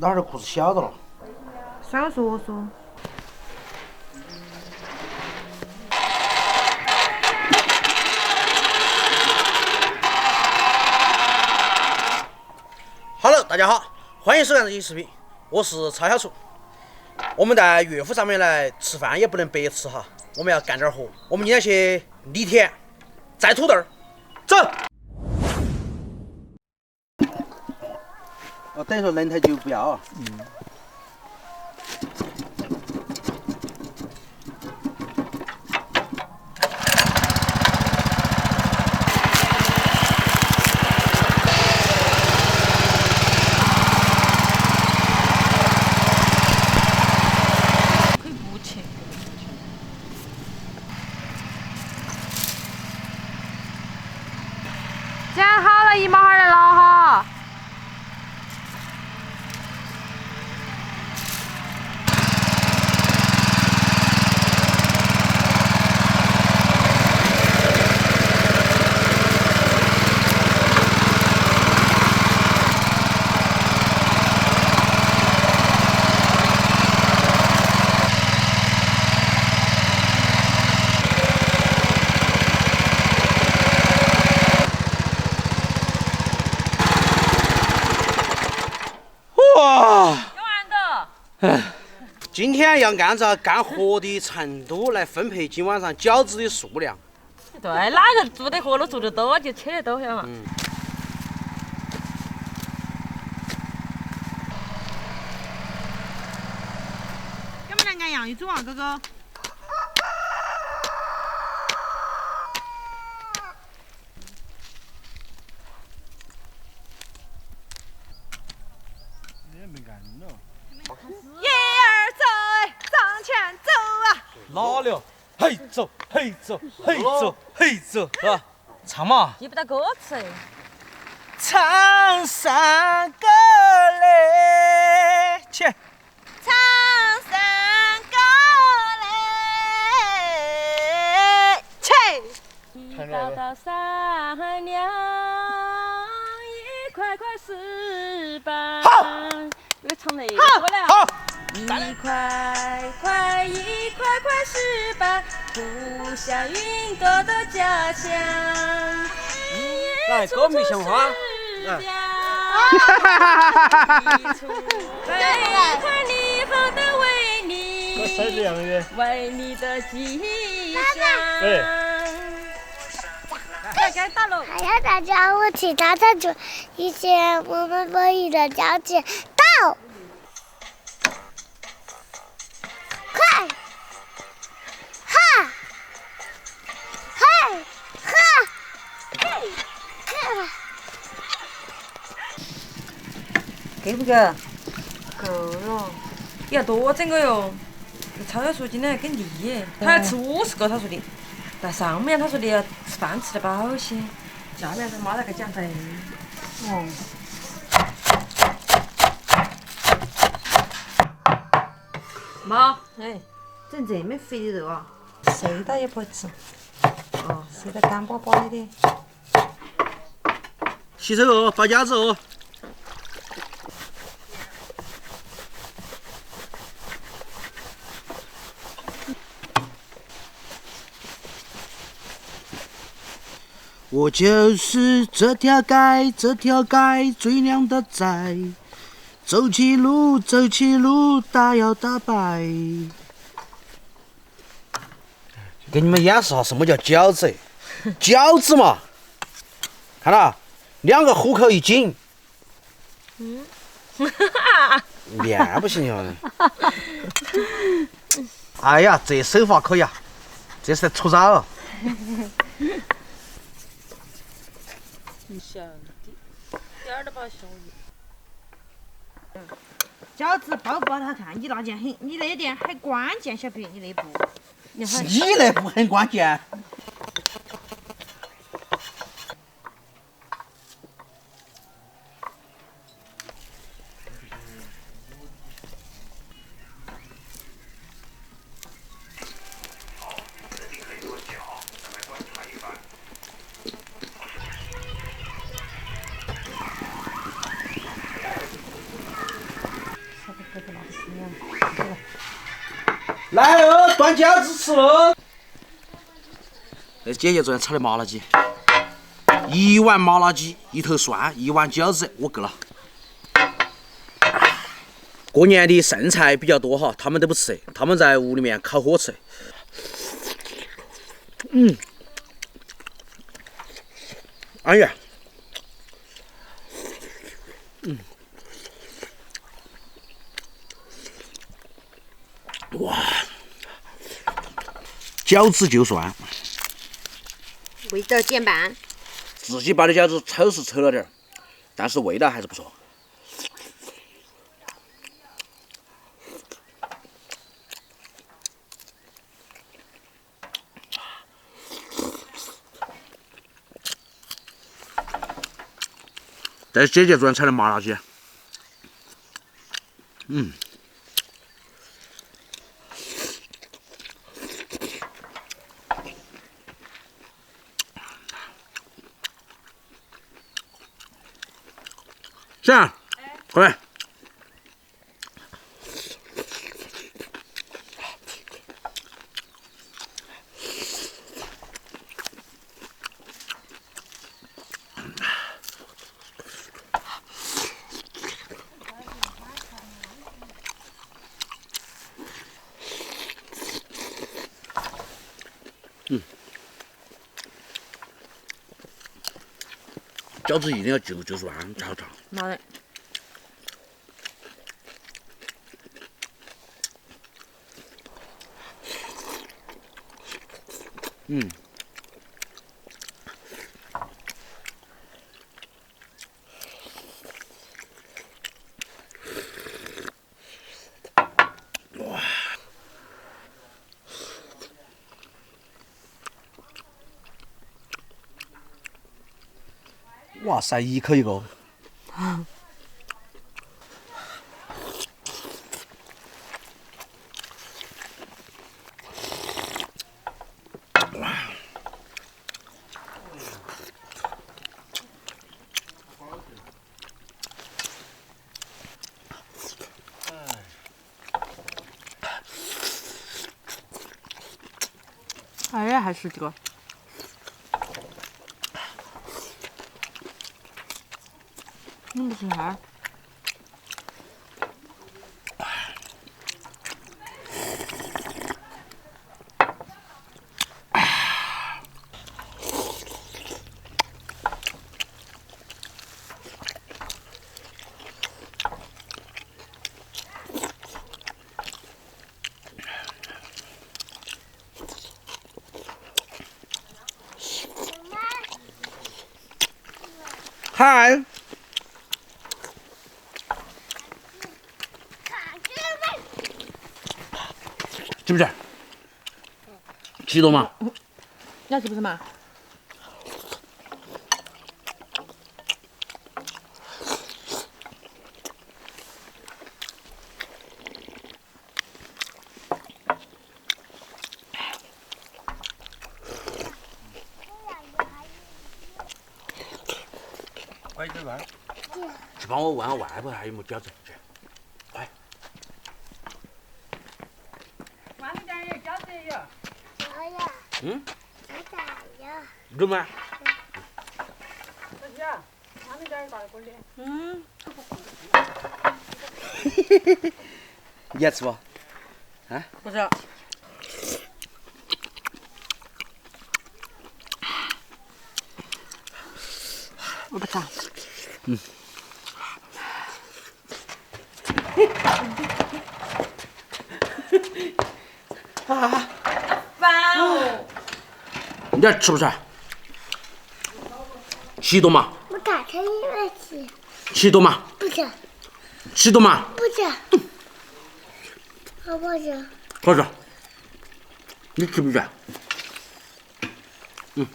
哪儿的裤子小的了？少说说。Hello， 大家好，欢迎收看这期视频，我是超小厨。我们在岳父上面来吃饭也不能白吃哈，我们要干点活。我们今天去犁田、摘土豆儿，走。哦，等于说轮胎就不要啊。剪好了，一毛号的捞哈。哇！有完的。今天要按照干活的程度来分配今晚上饺子的数量。对，哪个做得活了做得多就切得多，晓得嘛？要不然按样一煮啊，哥哥。一二三，向前走啊！哪了？嘿走，嘿走，嘿走，嘿走，是吧？唱嘛！记不得歌词。唱山歌嘞，起！唱山歌嘞，起！一道道山梁，一块块石板。好，这个唱那个歌了。好。一块块石板，铺下云朵的家乡。来，歌迷杏花。一块泥后的为你，为你的吉祥。对。该打了。还要大家我其他的就一些我们唯一的交集到。快！哈！嘿！哈！嘿！够不够？够了。你要多整个哟。超小说今天还给力耶，他要吃50个，他说的。在上面他说的要吃饭吃得饱些，下面他妈在给减肥。哦。妈，哎，整这么肥的肉啊？谁打也不吃。哦，吃得干巴巴的。洗手哦，包饺子哦。我就是这条街最靓的仔，走起路，大摇大摆。给你们演示下什么叫饺子，饺子嘛，看到2个虎口一紧，面不行哦。哎呀，这手法可以啊，这是在出招。小的，点儿都把它小一。饺子包不包他看你那件很，你那点很关键，晓不晓得你那步？你那步很关键。来哦，端饺子吃喽！那姐姐昨天炒的麻辣鸡，1碗麻辣鸡，1头蒜，1碗饺子，我够了。过年的剩菜比较多哈，他们都不吃，他们在屋里面烤火吃。哎呀，哇，饺子就涮，味道减半。自己包的饺子丑是丑了点儿，但是味道还是不错。这是姐姐昨天炒的麻辣鸡，行，过来。饺子一定要就涮，炒炒。好的。哇塞，一口一个。哎呀，还是这个。你不吃啥？嗨，吃不吃？吃多嘛？你要吃不吃嘛？快点玩。去帮我问下外婆还有没饺子，去，快。外面点有饺子也有。有呀，嗯，我打呀。有吗？小鸡啊，外面点有大的锅里。你要吃不？不是。我不吃。烦哦！你要吃不吃？吃多嘛？我打成一个吃，吃多嘛？不吃，吃多嘛？不吃，我不吃。好吃。你吃不吃？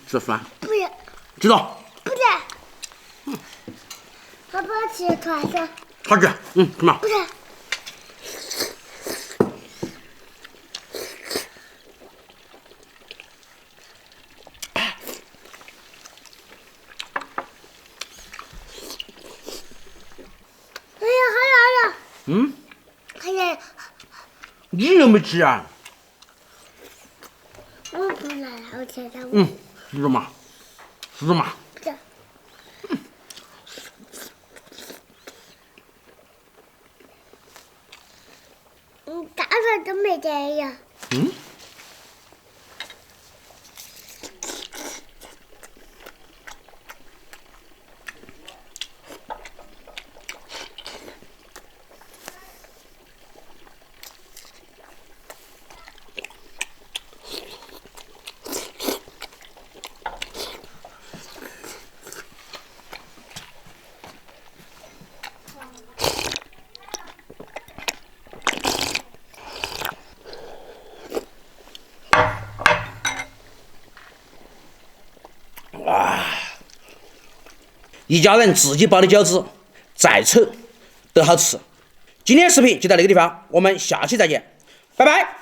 吃饭。不吃，知道？不吃。我不吃团子，好吃。吃嘛？不吃。哎呀，好痒痒！嗯，还有你又没吃啊？我不来了，我现在是的嘛，是的嘛。这大蒜都没得呀。一家人自己包的饺子，再丑都好吃。今天视频就到这个地方，我们下期再见，拜拜。